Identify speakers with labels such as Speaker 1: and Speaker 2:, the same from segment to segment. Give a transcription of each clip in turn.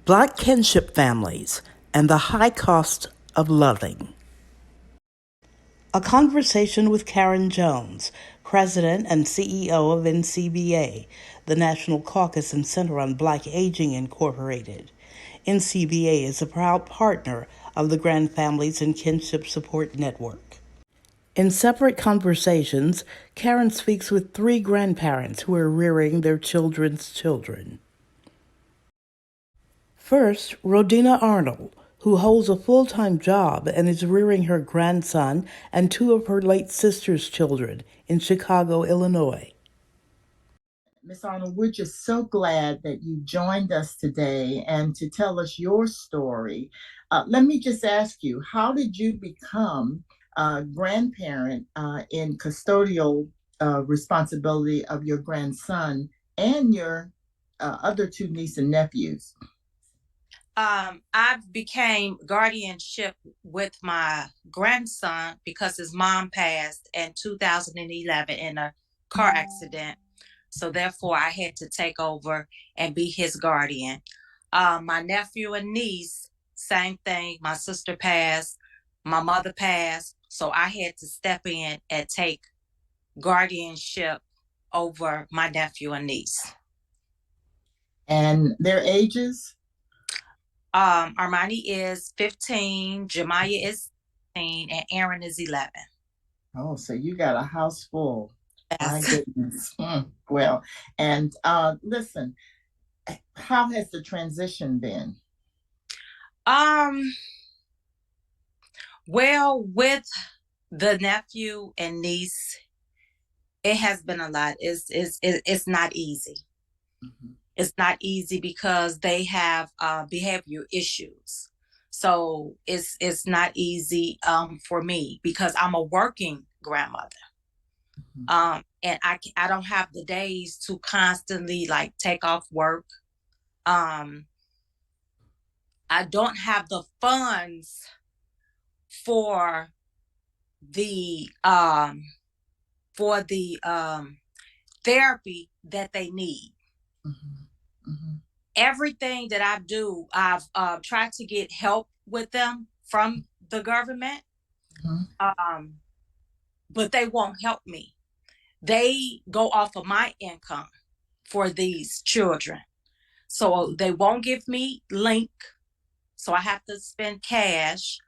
Speaker 1: Black Kinship Families and the High Cost of Loving. A conversation with Karyne Jones, President and CEO of NCBA, the National Caucus Center on Black Aging Incorporated. NCBA is a proud partner of the Grand Families and Kinship Support Network. In separate conversations, Karyne speaks with three grandparents who are rearing their children's children. First, Rhodena Arnold, who holds a full-time job and is rearing her grandson and two of her late sister's children in Chicago, Illinois.
Speaker 2: Ms. Arnold, we're just so glad that you joined us today and to tell us your story. Let me just ask you, how did you become a grandparent in custodial responsibility of your grandson and your other two nieces and nephews?
Speaker 3: I became guardianship with my grandson because his mom passed in 2011 in a car accident. So therefore, I had to take over and be his guardian. My nephew and niece, same thing. My sister passed, my mother passed. So I had to step in and take guardianship over my nephew and niece.
Speaker 2: And their ages?
Speaker 3: Armani is 15, Jemiah is 16, and Aaron is 11.
Speaker 2: Oh, so you got a house full. My
Speaker 3: Yes.
Speaker 2: goodness. Well, and listen, how has the transition been?
Speaker 3: Well, with the nephew and niece, it has been a lot. It's not easy.
Speaker 2: Mm-hmm.
Speaker 3: It's not easy because they have behavior issues. So it's not easy for me because I'm a working grandmother.
Speaker 2: Mm-hmm.
Speaker 3: And I don't have the days to constantly like take off work. I don't have the funds for the therapy that they need.
Speaker 2: Mm-hmm. Mm-hmm.
Speaker 3: Everything that I do, I've tried to get help with them from the government, but they won't help me. They go off of my income for these children. So they won't give me link. So I have to spend cash.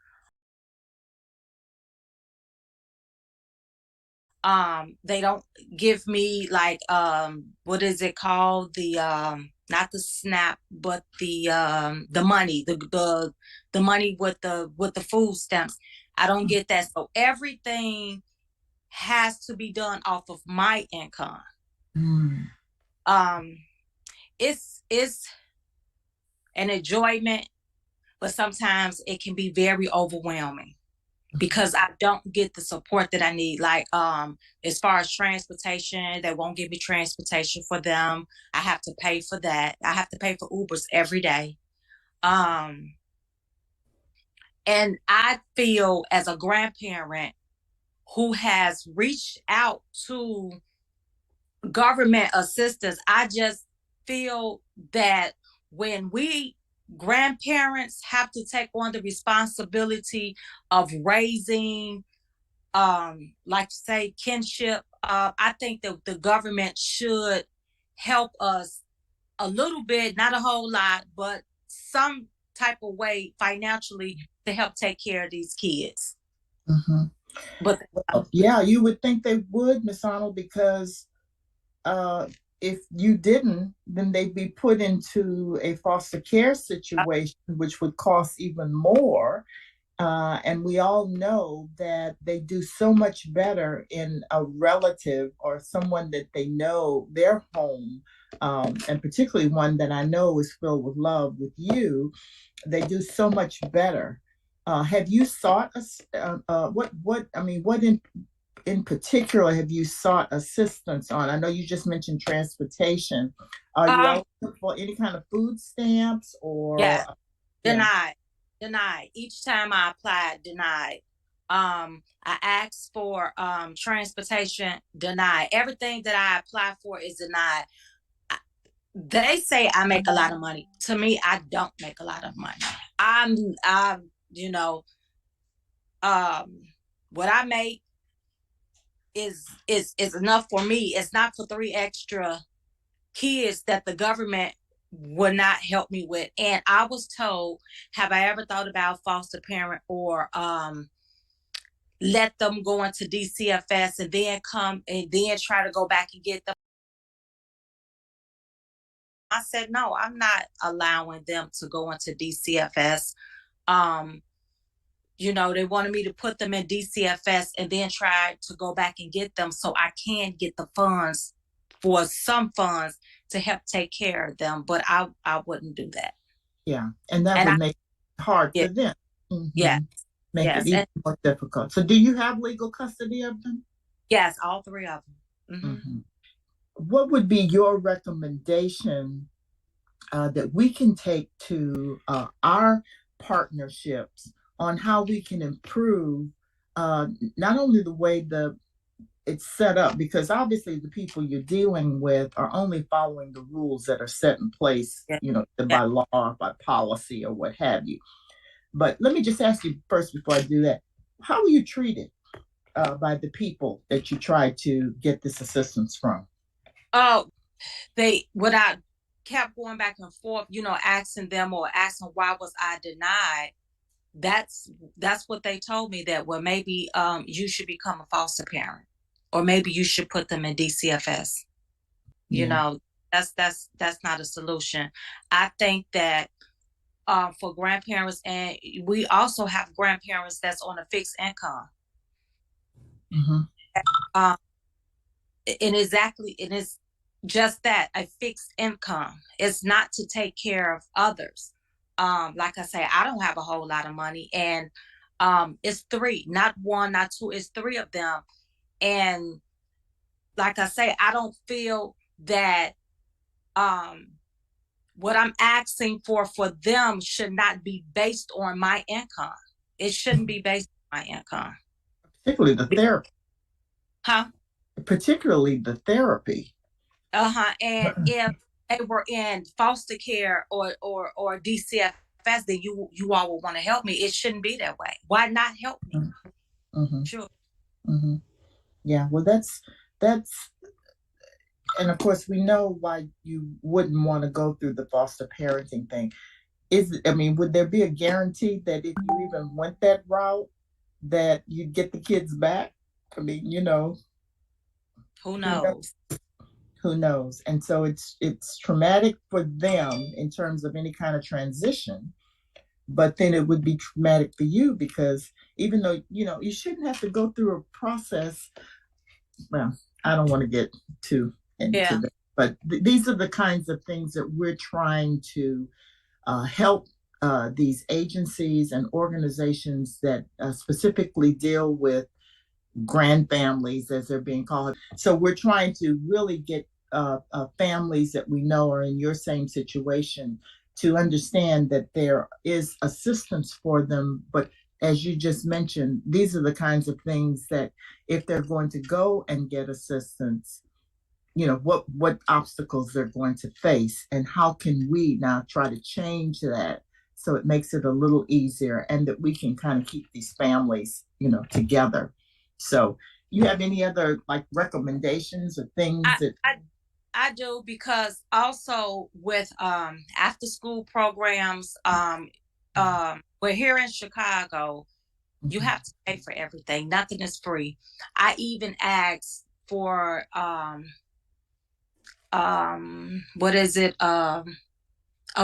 Speaker 3: They don't give me like what is it called? The not the SNAP, but the money, the money with the food stamps. I don't get that. So everything has to be done off of my income. It's an enjoyment, but sometimes it can be very overwhelming because I don't get the support that I need. Like as far as transportation, they won't give me transportation for them. I have to pay for that. I have to pay for Ubers every day. And I feel as a grandparent who has reached out to government assistance, I just feel that when we grandparents have to take on the responsibility of raising, like say, kinship, I think that the government should help us a little bit, not a whole lot, but some type of way financially to help take care of these kids.
Speaker 2: Mm-hmm.
Speaker 3: But
Speaker 2: yeah, you would think they would, Miss Arnold, because if you didn't, then they'd be put into a foster care situation, which would cost even more. And we all know that they do so much better in a relative or someone that they know, their home, and particularly one that I know is filled with love with you. They do so much better. Have you sought what in particular have you sought assistance on? I know you just mentioned transportation. Are you eligible for any kind of food stamps or?
Speaker 3: Yeah, denied. Each time I applied, denied. I asked for transportation, denied. Everything that I apply for is denied. They say I make a lot of money. To me, I don't make a lot of money. You know, what I make is enough for me. It's not for 3 extra kids that the government would not help me with. And I was told, have I ever thought about foster parent or let them go into DCFS and then come and then try to go back and get them? I said, no, I'm not allowing them to go into DCFS. They wanted me to put them in DCFS and then try to go back and get them so I can get the funds for some funds to help take care of them. But I wouldn't do that.
Speaker 2: Yeah. And that would make it hard for them.
Speaker 3: Mm-hmm. Yeah.
Speaker 2: Make it even more difficult. So do you have legal custody of them?
Speaker 3: Yes, all 3 of them. Mm-hmm.
Speaker 2: Mm-hmm. What would be your recommendation that we can take to our partnerships on how we can improve not only the way it's set up, because obviously the people you're dealing with are only following the rules that are set in place, by law or by policy or what have you. But let me just ask you first before I do that, how are you treated by the people that you try to get this assistance from?
Speaker 3: Oh, when I kept going back and forth, asking them or asking why was I denied, that's what they told me, that, well, maybe you should become a foster parent, or maybe you should put them in DCFS. That's not a solution. I think that for grandparents, and we also have grandparents that's on a fixed income.
Speaker 2: Mm-hmm.
Speaker 3: And it is just that, a fixed income. It's not to take care of others. Like I say, I don't have a whole lot of money, and it's 3, not 1, not 2, it's 3 of them. And like I say, I don't feel that what I'm asking for them should not be based on my income. It shouldn't be based on my income.
Speaker 2: Particularly the therapy.
Speaker 3: Huh?
Speaker 2: Particularly the therapy.
Speaker 3: And if they were in foster care or DCFS, then you all would want to help me. It shouldn't be that way. Why not help me?
Speaker 2: Mm-hmm.
Speaker 3: Sure.
Speaker 2: Mm-hmm. Yeah, well, that's, and of course we know why you wouldn't want to go through the foster parenting thing. Would there be a guarantee that if you even went that route, that you'd get the kids back?
Speaker 3: Who knows?
Speaker 2: Who knows? And so it's traumatic for them in terms of any kind of transition, but then it would be traumatic for you, because even though, you shouldn't have to go through a process. Well, I don't want to get too into that, but these are the kinds of things that we're trying to help these agencies and organizations that specifically deal with grand families, as they're being called. So we're trying to really get families that we know are in your same situation to understand that there is assistance for them. But as you just mentioned, these are the kinds of things that if they're going to go and get assistance, what obstacles they're going to face, and how can we now try to change that so it makes it a little easier, and that we can kind of keep these families, together. So you have any other recommendations or things that
Speaker 3: I do, because also with after school programs, we're here in Chicago, you have to pay for everything. Nothing is free. I even asked for a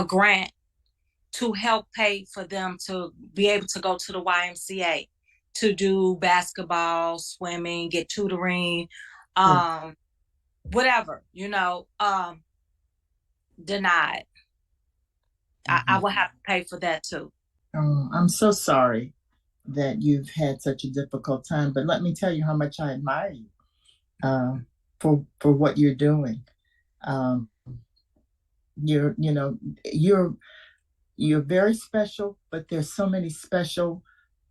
Speaker 3: grant to help pay for them to be able to go to the YMCA to do basketball, swimming, get tutoring, whatever, denied. I will have to pay for that too.
Speaker 2: Oh, I'm so sorry that you've had such a difficult time, but let me tell you how much I admire you for what you're doing. You're very special, but there's so many special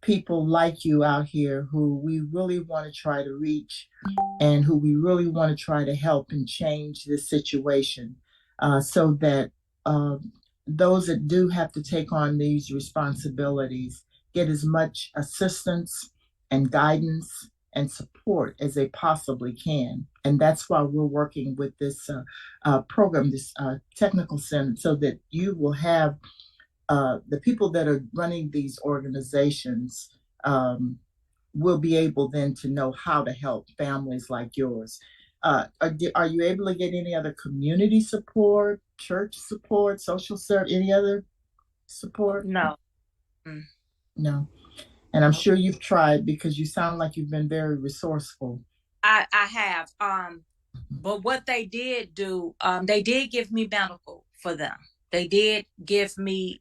Speaker 2: people like you out here who we really want to try to reach, and who we really want to try to help and change this situation. so that those that do have to take on these responsibilities get as much assistance and guidance and support as they possibly can. And that's why we're working with this program, this technical center, so that you will have the people that are running these organizations will be able then to know how to help families like yours. Are you able to get any other community support, church support, social service, any other support?
Speaker 3: No.
Speaker 2: No. And I'm sure you've tried because you sound like you've been very resourceful.
Speaker 3: I have. But what they did do, they did give me medical for them. They did give me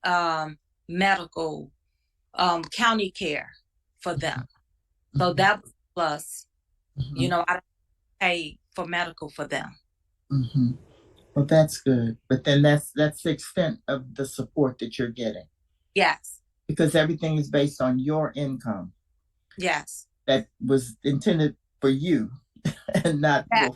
Speaker 3: medical county care for them. So
Speaker 2: Mm-hmm.
Speaker 3: that was plus,
Speaker 2: Mm-hmm.
Speaker 3: I don't pay for medical for them.
Speaker 2: Mm-hmm. Well, that's good. But then that's the extent of the support that you're getting.
Speaker 3: Yes.
Speaker 2: Because everything is based on your income.
Speaker 3: Yes.
Speaker 2: That was intended for you and not
Speaker 3: Yes.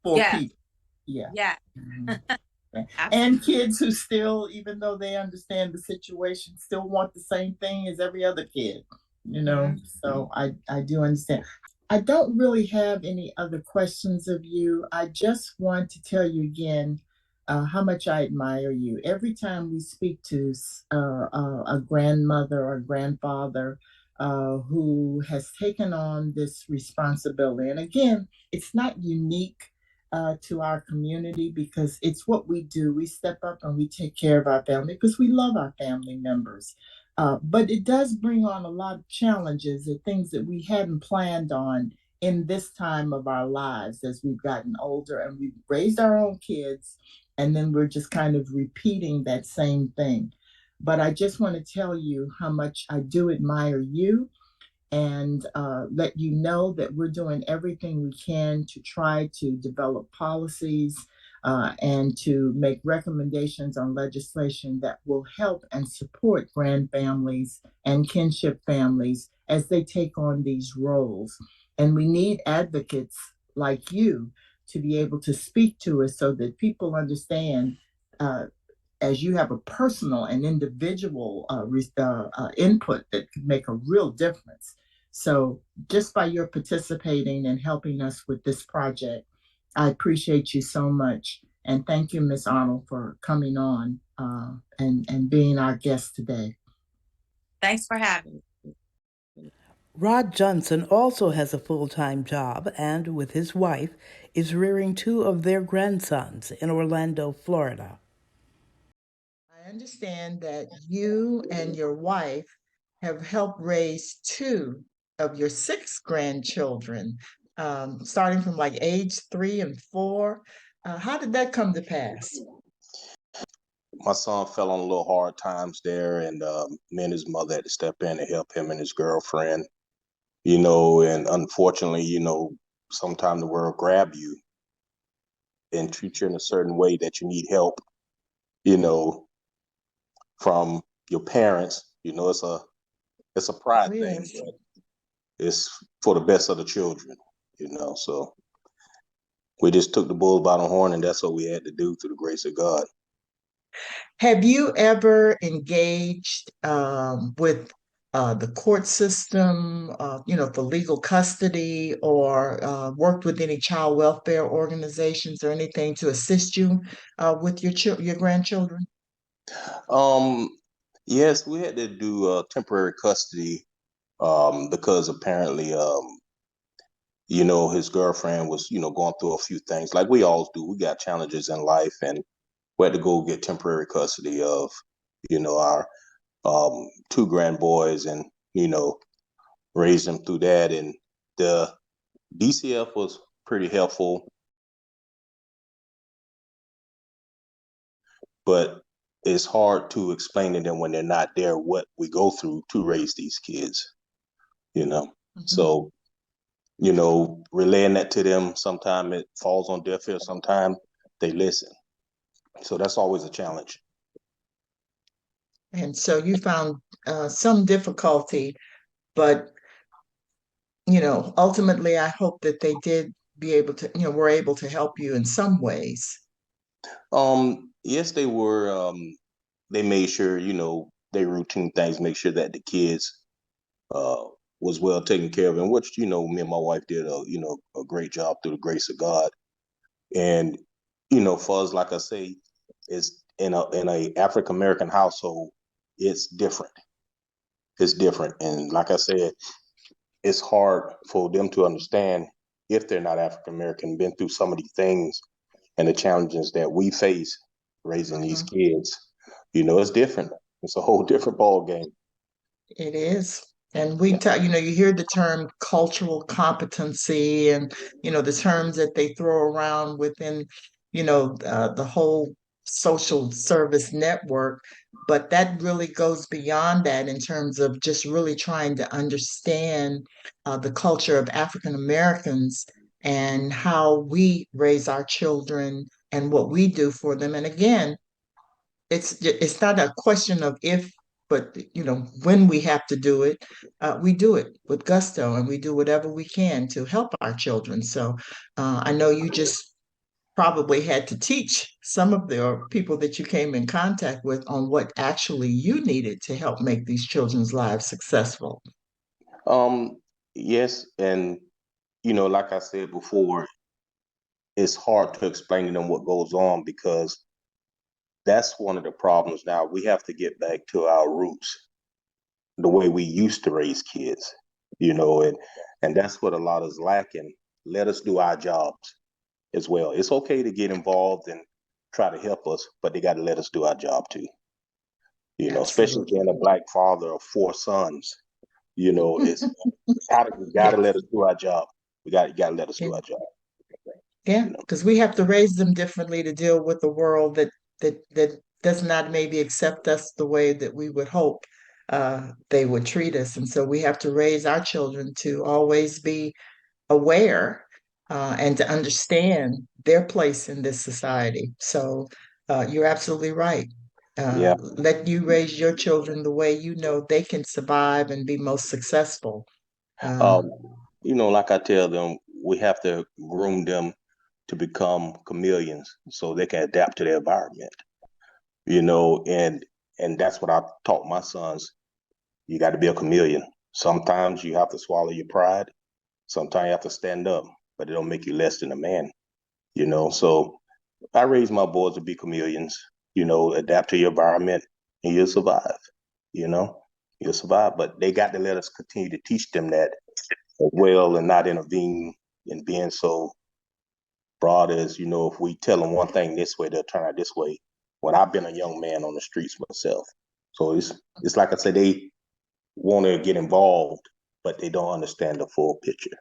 Speaker 2: for
Speaker 3: Yes.
Speaker 2: people. Yeah.
Speaker 3: Yeah.
Speaker 2: Mm-hmm. And kids who still, even though they understand the situation, still want the same thing as every other kid,
Speaker 3: Mm-hmm.
Speaker 2: So I do understand. I don't really have any other questions of you. I just want to tell you again how much I admire you. Every time we speak to a grandmother or grandfather who has taken on this responsibility, and again, it's not unique to our community because it's what we do. We step up and we take care of our family because we love our family members. But it does bring on a lot of challenges and things that we hadn't planned on in this time of our lives as we've gotten older and we've raised our own kids, and then we're just kind of repeating that same thing. But I just want to tell you how much I do admire you and let you know that we're doing everything we can to try to develop policies and to make recommendations on legislation that will help and support grand families and kinship families as they take on these roles. And we need advocates like you to be able to speak to us so that people understand as you have a personal and individual input that could make a real difference. So, just by your participating and helping us with this project, I appreciate you so much. And thank you, Ms. Arnold, for coming on and being our guest today.
Speaker 3: Thanks for having me.
Speaker 1: Rod Johnson also has a full time job and, with his wife, is rearing two of their grandsons in Orlando, Florida.
Speaker 2: I understand that you and your wife have helped raise two of your six grandchildren, starting from like age 3 and 4. How did that come to pass?
Speaker 4: My son fell on a little hard times there, and me and his mother had to step in and help him and his girlfriend. And unfortunately, sometimes the world grab you and treat you in a certain way that you need help, you know, from your parents. It's a pride
Speaker 2: Oh,
Speaker 4: thing,
Speaker 2: yes.
Speaker 4: but it's for the best of the children. So we just took the bull by the horn, and that's what we had to do through the grace of God.
Speaker 2: Have you ever engaged with the court system, for legal custody, or worked with any child welfare organizations or anything to assist you with your grandchildren?
Speaker 4: Um, yes, we had to do temporary custody because apparently, his girlfriend was, going through a few things like we all do. We got challenges in life, and we had to go get temporary custody of, our two grand boys, and raise them through that. And the DCF was pretty helpful, but it's hard to explain to them when they're not there what we go through to raise these kids, you know.
Speaker 2: Mhm.
Speaker 4: So, relaying that to them, sometimes it falls on deaf ears, sometimes they listen. So that's always a challenge.
Speaker 2: And so you found some difficulty, but ultimately, I hope that they did be able to, were able to help you in some ways.
Speaker 4: Yes, they were. They made sure, they routine things, make sure that the kids uh was well taken care of, and which, me and my wife did a great job through the grace of God. And for us, like I say, it's in a African American household, it's different. It's different, and like I said, it's hard for them to understand if they're not African American, been through some of these things and the challenges that we face raising these kids. It's different. It's a whole different ball game.
Speaker 2: It is. And we
Speaker 4: Yeah.
Speaker 2: talk, you hear the term cultural competency and, the terms that they throw around within, the whole social service network. But that really goes beyond that in terms of just really trying to understand the culture of African Americans and how we raise our children and what we do for them. And again, it's not a question of if, but when we have to do it, we do it with gusto, and we do whatever we can to help our children. So I know you just probably had to teach some of the people that you came in contact with on what actually you needed to help make these children's lives successful.
Speaker 4: Um, yes, and like I said before, it's hard to explain to them what goes on because that's one of the problems now. We have to get back to our roots, the way we used to raise kids, and that's what a lot is lacking. Let us do our jobs as well. It's okay to get involved and try to help us, but they got to let us do our job too. Especially
Speaker 2: Absolutely.
Speaker 4: being a Black father of four sons. It's gotta
Speaker 2: Yeah.
Speaker 4: let us do our job. You gotta let us do our job.
Speaker 2: Yeah,
Speaker 4: You know.
Speaker 2: because we have to raise them differently to deal with the world that does not maybe accept us the way that we would hope they would treat us. And so we have to raise our children to always be aware and to understand their place in this society. So you're absolutely right.
Speaker 4: Yeah.
Speaker 2: Let you raise your children the way you know they can survive and be most successful. Uh,
Speaker 4: Um, like I tell them, we have to groom them to become chameleons so they can adapt to their environment. And that's what I taught my sons. You got to be a chameleon. Sometimes you have to swallow your pride. Sometimes you have to stand up, but it don't make you less than a man. So I raise my boys to be chameleons. Adapt to your environment, and you'll survive. You know, you'll survive. But they got to let us continue to teach them that as well, and not intervene in being so broad as, if we tell them one thing this way, they'll turn out this way. When I've been a young man on the streets myself, so it's like I said, they want to get involved, but they don't understand the full picture.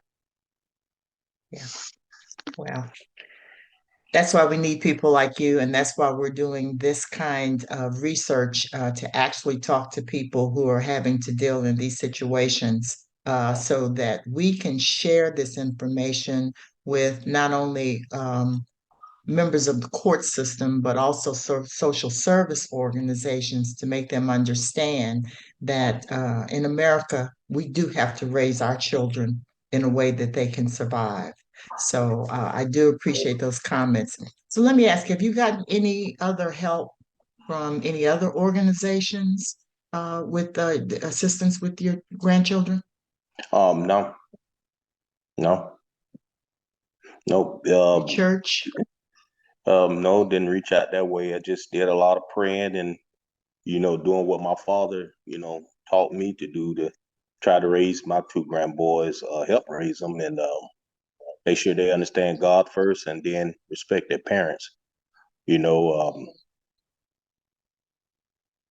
Speaker 2: yeah, well. That's why we need people like you, and that's why we're doing this kind of research to actually talk to people who are having to deal in these situations so that we can share this information with not only members of the court system, but also social service organizations to make them understand that in America, we do have to raise our children in a way that they can survive. So I do appreciate those comments. So let me ask, have you gotten any other help from any other organizations with assistance with your grandchildren?
Speaker 4: No, no, no.
Speaker 2: Your church?
Speaker 4: No, didn't reach out that way. I just did a lot of praying and, doing what my father, taught me to do, to try to raise my two grand boys, help raise them, and make sure they understand God first and then respect their parents. You know, um,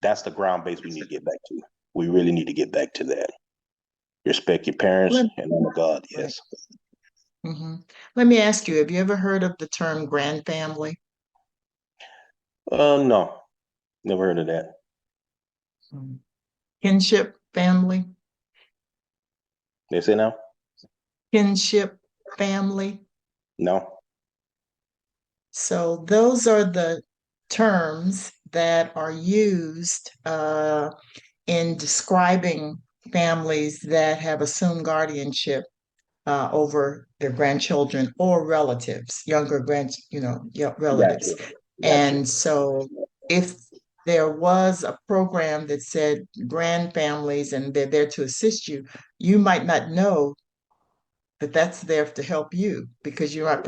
Speaker 4: that's the ground base we need to get back to. We really need to get back to that. Respect your parents
Speaker 2: Let,
Speaker 4: and honor God.
Speaker 2: right.
Speaker 4: Yes.
Speaker 2: Let me ask you, have you ever heard of the term grand family?
Speaker 4: No, never heard of that.
Speaker 2: Mm. Kinship family?
Speaker 4: They say now?
Speaker 2: Kinship family?
Speaker 4: No.
Speaker 2: So those are the terms that are used in describing families that have assumed guardianship over their grandchildren or relatives, younger grand,
Speaker 4: Gotcha.
Speaker 2: relatives. And so if there was a program that said grand families and they're there to assist you, you might not know that that's there to help you because you're not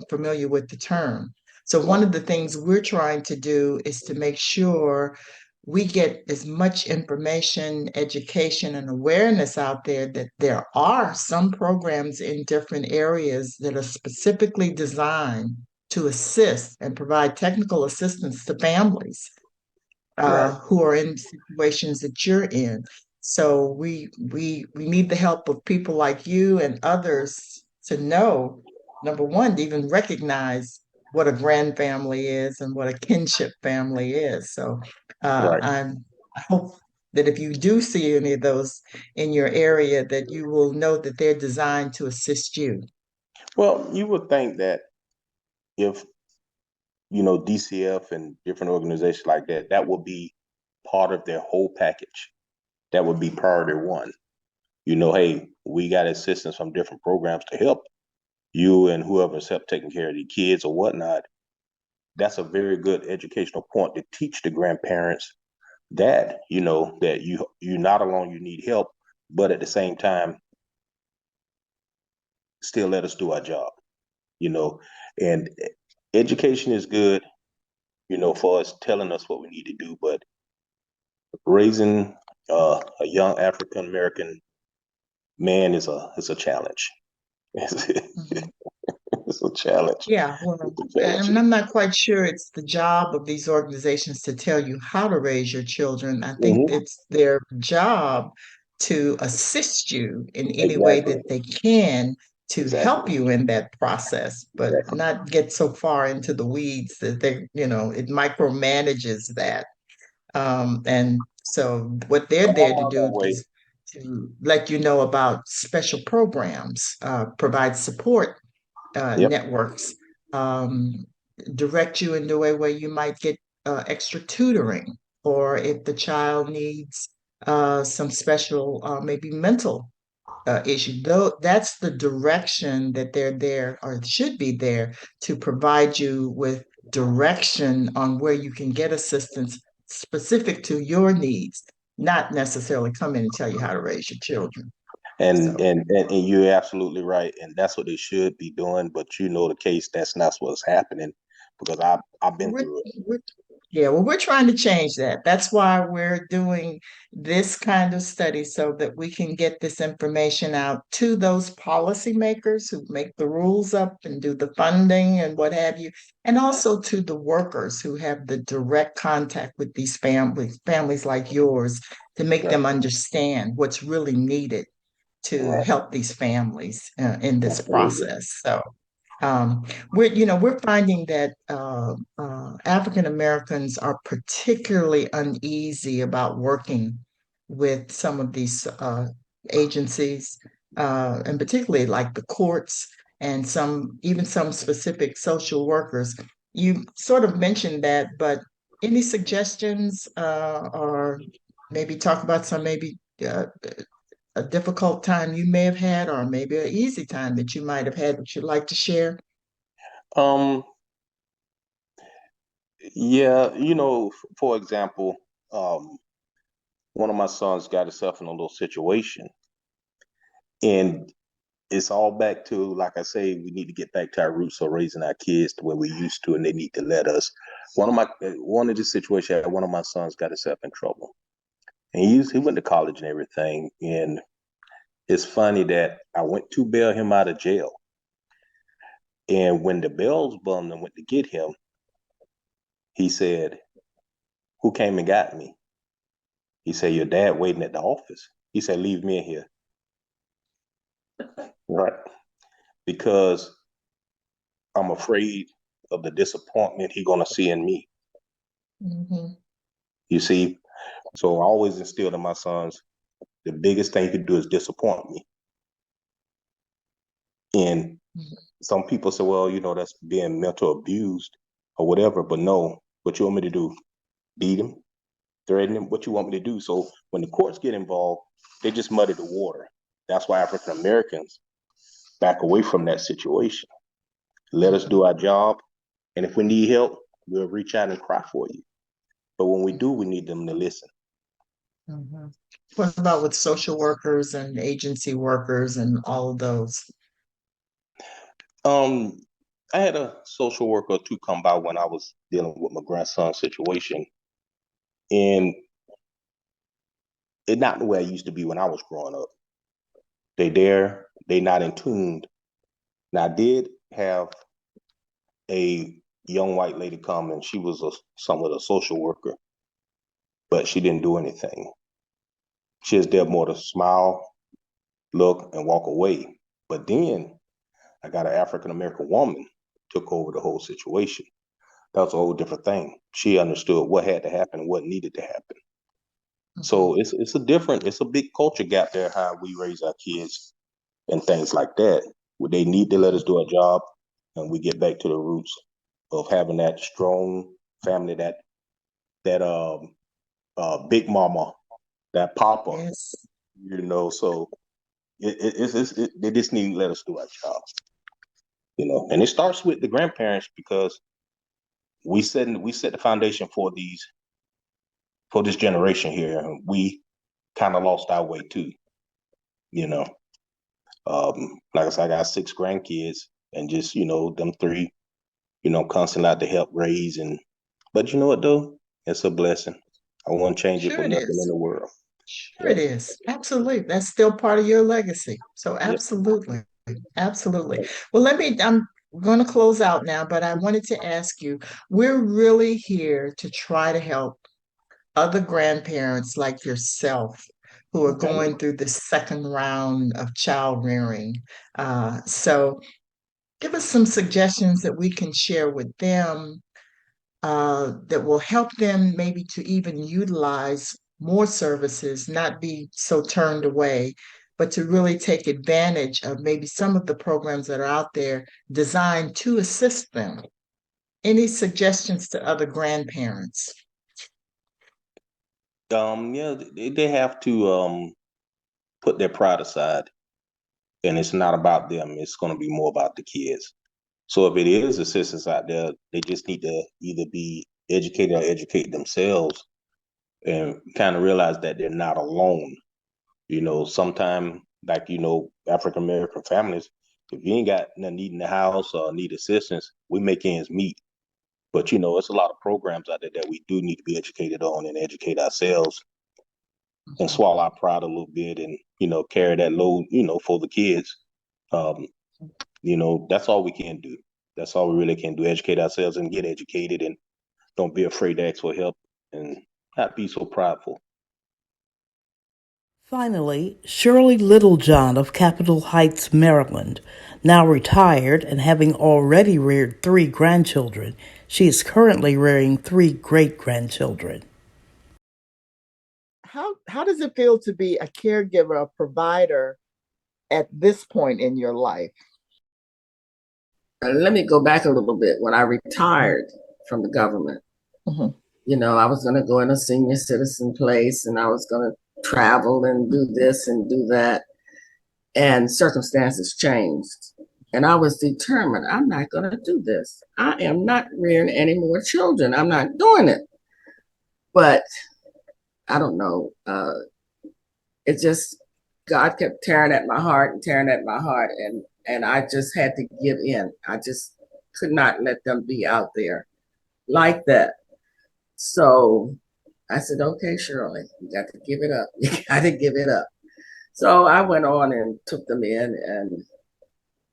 Speaker 2: familiar with the term. So one of the things we're trying to do is to make sure we get as much information, education, and awareness out there that there are some programs in different areas that are specifically designed to assist and provide technical assistance to families who are in situations that you're in. So we need the help of people like you and others to know, number one, to even recognize what a grand family is and what a kinship family is. So I hope that if you do see any of those in your area, that you will know that they're designed to assist you.
Speaker 4: Well, you would think that if DCF and different organizations like that, that would be part of their whole package. That would be priority one. Hey, we got assistance from different programs to help you and whoever's help taking care of the kids or whatnot. That's a very good educational point to teach the grandparents that, that you're not alone, you need help, but at the same time, still let us do our job, and education is good, for us telling us what we need to do, but raising a young African American man is a challenge.
Speaker 2: Mhm.
Speaker 4: It's a challenge.
Speaker 2: Yeah, well,
Speaker 4: It's a challenge.
Speaker 2: and I'm not quite sure it's the job of these organizations to tell you how to raise your children. I think it's their job to assist you in any way
Speaker 4: Exactly.
Speaker 2: that they can to help
Speaker 4: Exactly.
Speaker 2: you in that process, but
Speaker 4: Exactly.
Speaker 2: not get so far into the weeds that it micromanages that. And so what they're
Speaker 4: Come
Speaker 2: there
Speaker 4: on
Speaker 2: to
Speaker 4: out that
Speaker 2: do
Speaker 4: way.
Speaker 2: is to let you know about special programs, provide support
Speaker 4: Yep.
Speaker 2: networks, um, direct you in the way where you might get extra tutoring, or if the child needs some special, maybe mental issue. Though that's the direction that they're there or should be there to provide you with direction on where you can get assistance specific to your needs, not necessarily come in and tell you how to raise your children.
Speaker 4: And,
Speaker 2: So
Speaker 4: and and and you're absolutely right, and that's what they should be doing. But the case, that's not what's happening, because I've been
Speaker 2: we're,
Speaker 4: through it.
Speaker 2: we're Yeah, well, we're trying to change that. That's why we're doing this kind of study so that we can get this information out to those policymakers who make the rules up and do the funding and what have you, and also to the workers who have the direct contact with these families like yours, to make
Speaker 4: Right.
Speaker 2: them understand what's really needed to
Speaker 4: Right.
Speaker 2: help these families in this
Speaker 4: Absolutely.
Speaker 2: process. So um, we're finding that African Americans are particularly uneasy about working with some of these agencies, and particularly like the courts and even some specific social workers. You sort of mentioned that, but any suggestions, or maybe talk about some maybe a difficult time you may have had, or maybe an easy time that you might have had that you'd like to share?
Speaker 4: Um, yeah, for example, um, one of my sons got himself in a little situation, and it's all back to, like I say, we need to get back to our roots of raising our kids the way we used to, and they need to let us. One of the situations, one of my sons got himself in trouble, and he went to college and everything, and it's funny that I went to bail him out of jail, and when the bells bummed and went to get him, he said, "Who came and got me?" He said, "Your dad waiting at the office." He said, "Leave me in here." Right. Because I'm afraid of the disappointment he gonna see in me.
Speaker 2: Mhm.
Speaker 4: You see, so I always instilled in my sons, the biggest thing you can do is disappoint me. And some people say, well, that's being mental abused or whatever. But no, what you want me to do? Beat him, threaten him? What you want me to do? So when the courts get involved, they just muddy the water. That's why African Americans back away from that situation. Let us do our job. And if we need help, we'll reach out and cry for you. But when we do, we need them to listen.
Speaker 2: Mm-hmm. What about with social workers and agency workers and all of those?
Speaker 4: I had a social worker or two come by when I was dealing with my grandson's situation, and it's not the way I used to be when I was growing up. They not in tuned. Now I did have a young white lady come, and she was somewhat a social worker, but she didn't do anything. She was there more to smile, look, and walk away. But then I got an African American woman took over the whole situation. That was a whole different thing. She understood what had to happen and what needed to happen. So it's a big culture gap there how we raise our kids and things like that. They need to let us do our job, and we get back to the roots of having that strong family, that big mama, that papa,
Speaker 2: Yes.
Speaker 4: So they just need to let us do our job, and it starts with the grandparents because we set the foundation for this generation here, and we kind of lost our way too, you know. Like I said, I got 6 grandkids, and just them 3, constantly out to help raise, but you know what though, it's a blessing. I won't change it
Speaker 2: Sure
Speaker 4: for
Speaker 2: it
Speaker 4: nothing in
Speaker 2: is.
Speaker 4: the world.
Speaker 2: Sure
Speaker 4: Yeah.
Speaker 2: it is. Absolutely. That's still part of your legacy. So
Speaker 4: Yep.
Speaker 2: absolutely. Absolutely. Well, I'm going to close out now, but I wanted to ask you, we're really here to try to help other grandparents like yourself who are
Speaker 4: Okay.
Speaker 2: going through the second round of child rearing. So give us some suggestions that we can share with them that will help them maybe to even utilize more services, not be so turned away, but to really take advantage of maybe some of the programs that are out there designed to assist them. Any suggestions to other grandparents?
Speaker 4: Yeah, they have to put their pride aside, and it's not about them. It's going to be more about the kids. So if it is assistants out there, they just need to either be educated or educate themselves and kind of realize that they're not alone. Sometime like African American families, if you ain't got nothing need in the house or need assistance, we make ends meet. But it's a lot of programs out there that we do need to be educated on and educate ourselves and swallow our pride a little bit and carry that load for the kids. Um, that's all we can do. That's all we really can do. Educate ourselves and get educated, and don't be afraid to ask for help and not be so prideful.
Speaker 1: Finally, Shirley Littlejohn of Capitol Heights, Maryland. Now retired and having already reared 3 grandchildren, she is currently rearing 3 great grandchildren.
Speaker 2: How does it feel to be a caregiver, a provider at this point in your life?
Speaker 5: Let me go back a little bit. When I retired from the government, I was going to go in a senior citizen place, and I was going to travel and do this and do that. And circumstances changed. And I was determined, I'm not going to do this. I am not rearing any more children. I'm not doing it. But I don't know. It just, God kept tearing at my heart and tearing at my heart. And I just had to give in. I just could not let them be out there like that. So I said, okay, Shirley, you got to give it up. You got to give it up. So I went on and took them in,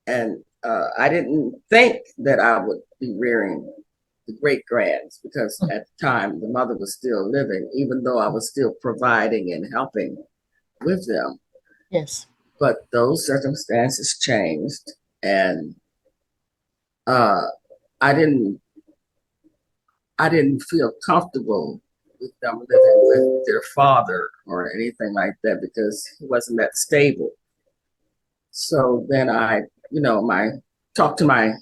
Speaker 5: and I didn't think that I would be rearing the great grands because at the time the mother was still living, even though I was still providing and helping with them.
Speaker 2: Yes.
Speaker 5: But those circumstances changed, and I didn't feel comfortable with them living with their father or anything like that because he wasn't that stable. So then I talked to my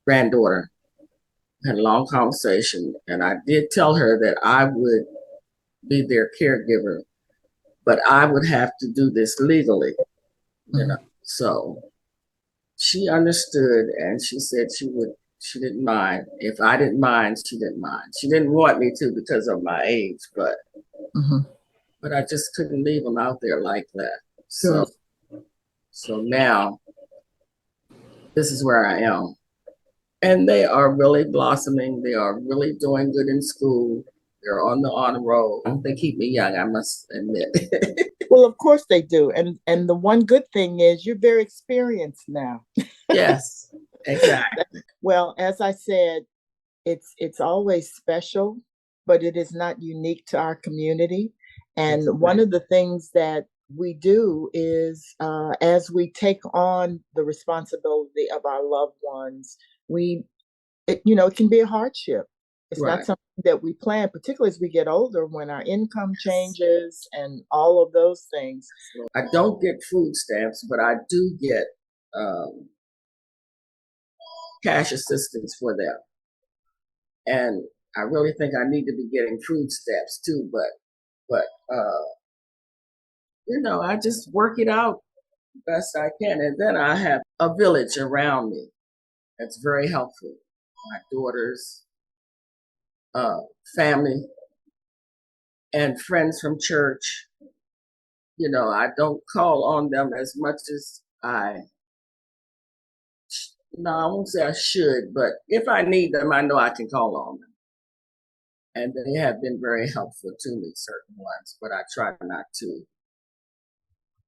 Speaker 5: granddaughter, had a long conversation, and I did tell her that I would be their caregiver, but I would have to do this legally, So she understood, and she said she would She didn't mind. If I didn't mind, she didn't mind. She didn't want me to because of my age, but I just couldn't leave them out there like that.
Speaker 2: Sure.
Speaker 5: So now this is where I am. And they are really blossoming. They are really doing good in school. They're on the honor roll. They keep me young, I must admit.
Speaker 2: Well, of course they do. And the one good thing is you're very experienced now.
Speaker 5: Yes, exactly.
Speaker 2: Well, as I said, it's always special, but it is not unique to our community. And one of the things that we do is as we take on the responsibility of our loved ones, it can be a hardship. It's not something that we plan, particularly as we get older, when our income changes and all of those things.
Speaker 5: I don't get food stamps, but I do get cash assistance for them. And I really think I need to be getting food stamps too, but I just work it out best I can. And then I have a village around me that's very helpful. My daughter's family and friends from church. I don't call on them as much as I won't say I should, but if I need them, I know I can call on them. And they have been very helpful to me, certain ones, but I try not to.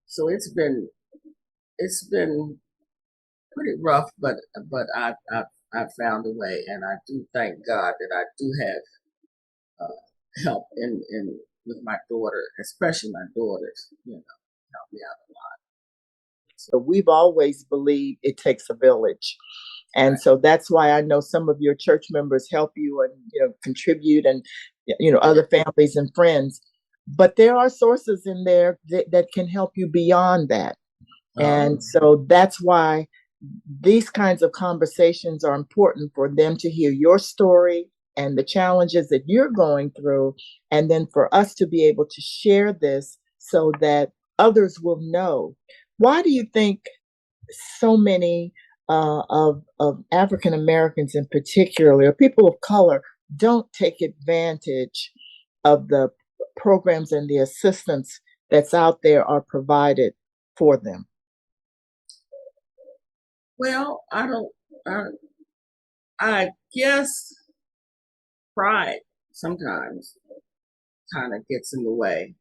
Speaker 5: So it's been pretty rough, but I've found a way, and I do thank God that I do have help in with my daughter, especially my daughters. Help me out a lot.
Speaker 2: So we've always believed it takes a village. And so that's why I know some of your church members help you and contribute, and other families and friends. But there are sources in there that can help you beyond that. And so that's why these kinds of conversations are important, for them to hear your story and the challenges that you're going through, and then for us to be able to share this so that others will know. Why do you think so many of African Americans in particular, or people of color, don't take advantage of the programs and the assistance that's out there are provided for them?
Speaker 5: Well, I guess pride sometimes kind of gets in the way.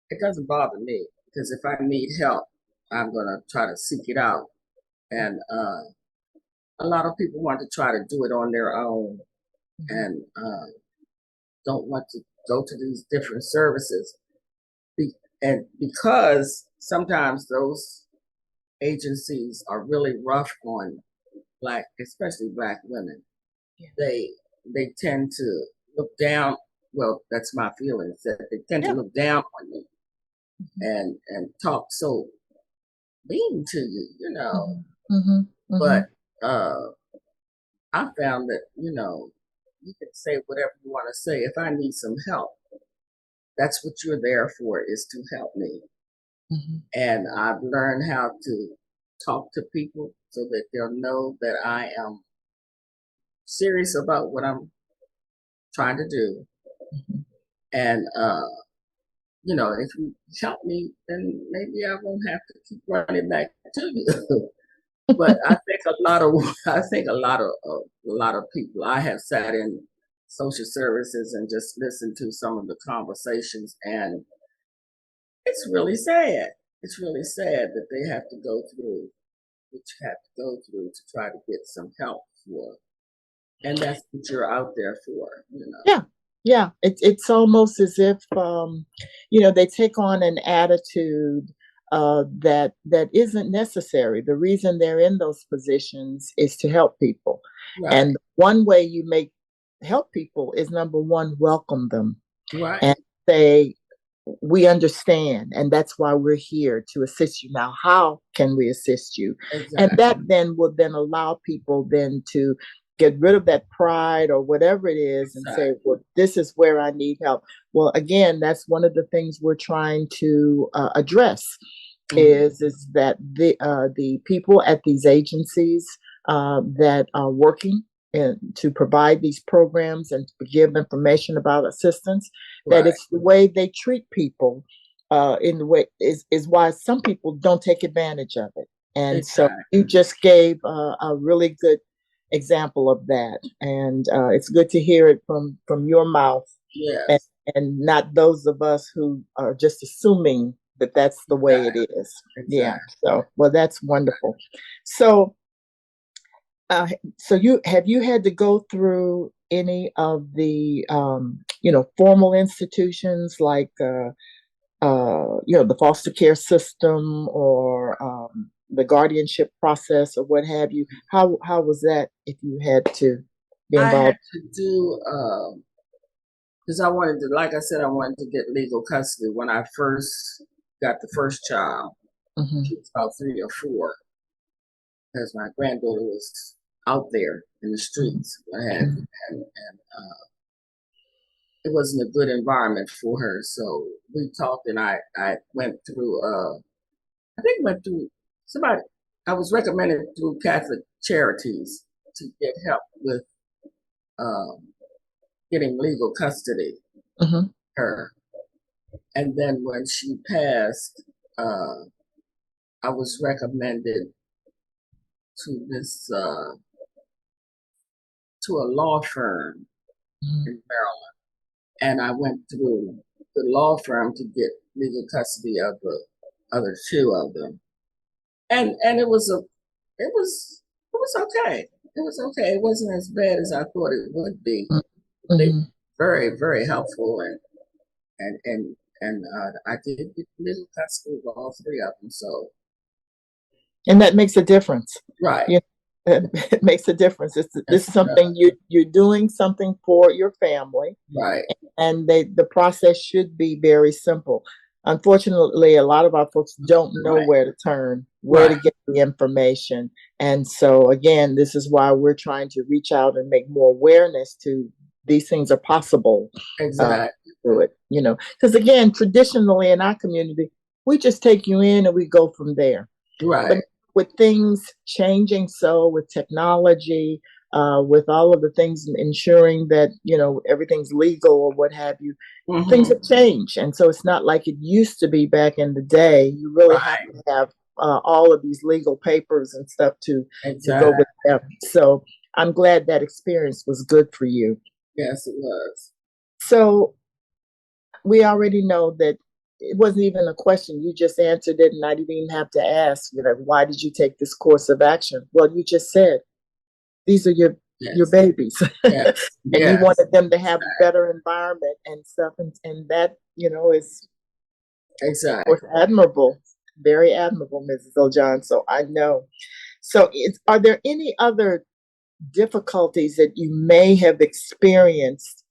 Speaker 5: It doesn't bother me, because if I need help, I'm going to try to seek it out. And a lot of people want to try to do it on their own and don't want to go to these different services. And because sometimes those agencies are really rough on especially Black women, they tend to look down. Well, that's my feelings, that they tend to look down on you and talk so mean to you, But I found that you can say whatever you want to say. If I need some help, that's what you're there for, is to help me. And I've learned how to talk to people so that they'll know that I am serious about what I'm trying to do. And if you help me, then maybe I won't have to keep running back to you. But I think a lot of people. I have sat in social services and just listened to some of the conversations, and it's really sad. It's really sad that they have to go through what you have to go through to try to get some help for. And that's what you're out there for,
Speaker 2: Yeah. It's almost as if they take on an attitude that isn't necessary. The reason they're in those positions is to help people. Right. And one way you help people is, number one, welcome them.
Speaker 5: Right.
Speaker 2: And say, we understand, and that's why we're here to assist you. Now, how can we assist you? Exactly. And that then will allow people then to get rid of that pride or whatever it is, and say, well, this is where I need help. Well, again, that's one of the things we're trying to address, is that the people at these agencies that are working to provide these programs and to give information about assistance, that it's the way they treat people in the way is why some people don't take advantage of it. And so you just gave a really good example of that, and it's good to hear it from your mouth, and not those of us who are just assuming that that's the way it is. Yeah. So, well, that's wonderful. So, so you had to go through any of the formal institutions like the foster care system or the guardianship process or what have you? How was that if you had to be involved?
Speaker 5: I had to do because I wanted to, like I said, I wanted to get legal custody when I first got the first child. She was about 3 or 4, because my granddaughter was out there in the streets. And it wasn't a good environment for her. So we talked, and I went through, I was recommended through Catholic Charities to get help with getting legal custody of her. And then when she passed, I was recommended to this to a law firm in Maryland, and I went through the law firm to get legal custody of the other 2 of them, and it was okay. It was okay. It wasn't as bad as I thought it would be. They were very, very helpful, and I did get legal custody of all 3 of them. So,
Speaker 2: and that makes a difference,
Speaker 5: right?
Speaker 2: It makes a difference. This is something you're doing something for your family,
Speaker 5: right?
Speaker 2: And the process should be very simple. Unfortunately, a lot of our folks don't know where to turn, where to get the information, and so again, this is why we're trying to reach out and make more awareness to these things are possible.
Speaker 5: Exactly.
Speaker 2: Do it, because again, traditionally in our community, we just take you in and we go from there.
Speaker 5: Right.
Speaker 2: But with things changing, so with technology, with all of the things ensuring that everything's legal or what have you, things have changed, and so it's not like it used to be back in the day. You really have to have all of these legal papers and stuff to go with them. So I'm glad that experience was good for you.
Speaker 5: Yes, it was.
Speaker 2: So we already know that it wasn't even a question. You just answered it, and I didn't even have to ask, why did you take this course of action? Well, you just said, these are your babies. And you wanted them to have a better environment and stuff. And that, is of course, admirable, very admirable, Mrs. Littlejohn. So I know. So are there any other difficulties that you may have experienced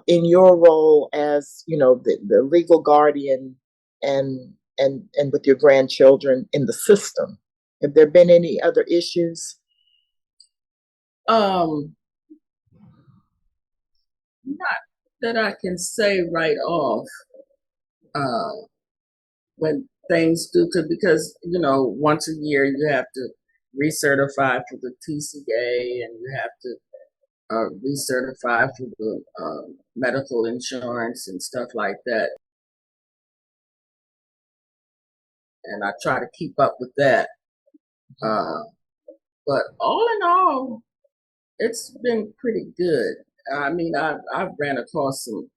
Speaker 2: in your role as the legal guardian and with your grandchildren in the system? Have there been any other issues?
Speaker 5: Not that I can say right off. When things do, because once a year you have to recertify for the TCA, and you have to recertify for the medical insurance and stuff like that. And I try to keep up with that. But all in all, it's been pretty good. I mean, I've ran across some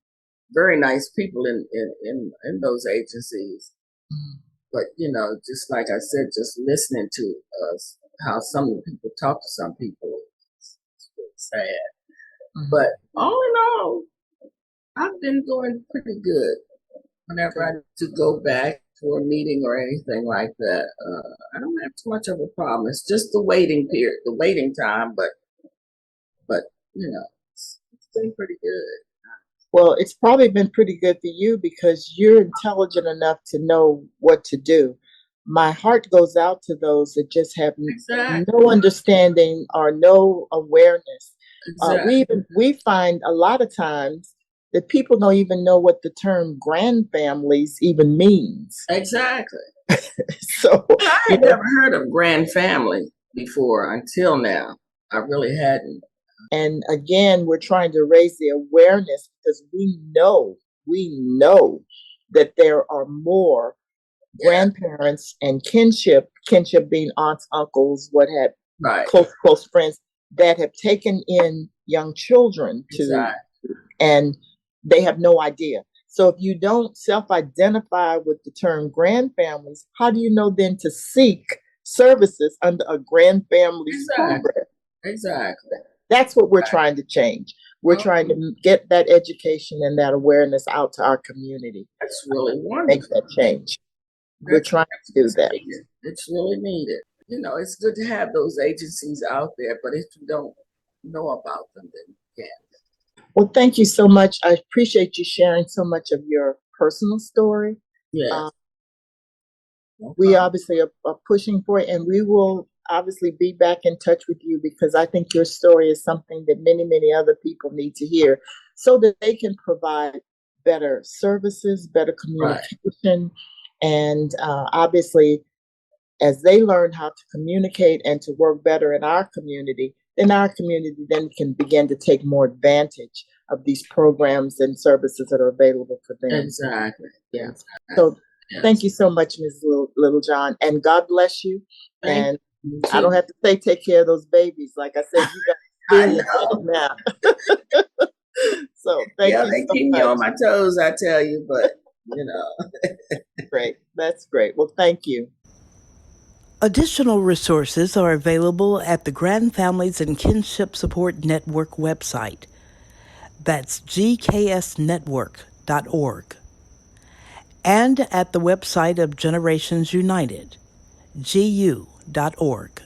Speaker 5: very nice people in those agencies. But, just like I said, just listening to how some of the people talk to some people, it's really sad. But all in all, I've been doing pretty good. Whenever I need to go back for a meeting or anything like that, I don't have too much of a problem. It's just the waiting period, the waiting time, but it's been pretty good.
Speaker 2: Well, it's probably been pretty good for you because you're intelligent enough to know what to do. My heart goes out to those that just have no understanding or no awareness. We find a lot of times that people don't even know what the term grandfamilies even means.
Speaker 5: Exactly.
Speaker 2: So
Speaker 5: I had never heard of grand family before until now. I really hadn't.
Speaker 2: And again, we're trying to raise the awareness because we know that there are more grandparents and kinship being aunts, uncles, what have
Speaker 5: Right.
Speaker 2: close friends that have taken in young children and they have no idea. So if you don't self-identify with the term grandfamilies, how do you know then to seek services under a grandfamily program?
Speaker 5: Exactly.
Speaker 2: That's what we're trying to change. We're trying to get that education and that awareness out to our community.
Speaker 5: That's really wonderful.
Speaker 2: Make that change. We're trying to do that.
Speaker 5: It's really needed. You know, it's good to have those agencies out there, but if you don't know about them, then you can't.
Speaker 2: Well, thank you so much. I appreciate you sharing so much of your personal story.
Speaker 5: Yes.
Speaker 2: We obviously are pushing for it, and we will obviously be back in touch with you because I think your story is something that many, many other people need to hear so that they can provide better services, better communication. And obviously, as they learn how to communicate and to work better in our community, then our community then can begin to take more advantage of these programs and services that are available for them.
Speaker 5: Exactly.
Speaker 2: Yeah. So thank you so much, Ms. Littlejohn, and God bless you. And I don't have to say take care of those babies. Like I said, you got to now. So thank you.
Speaker 5: They keep me on my toes, I tell you, but you know.
Speaker 2: Great. That's great. Well, thank you.
Speaker 1: Additional resources are available at the Grand Families and Kinship Support Network website. That's gksnetwork.org. And at the website of Generations United, gu.org.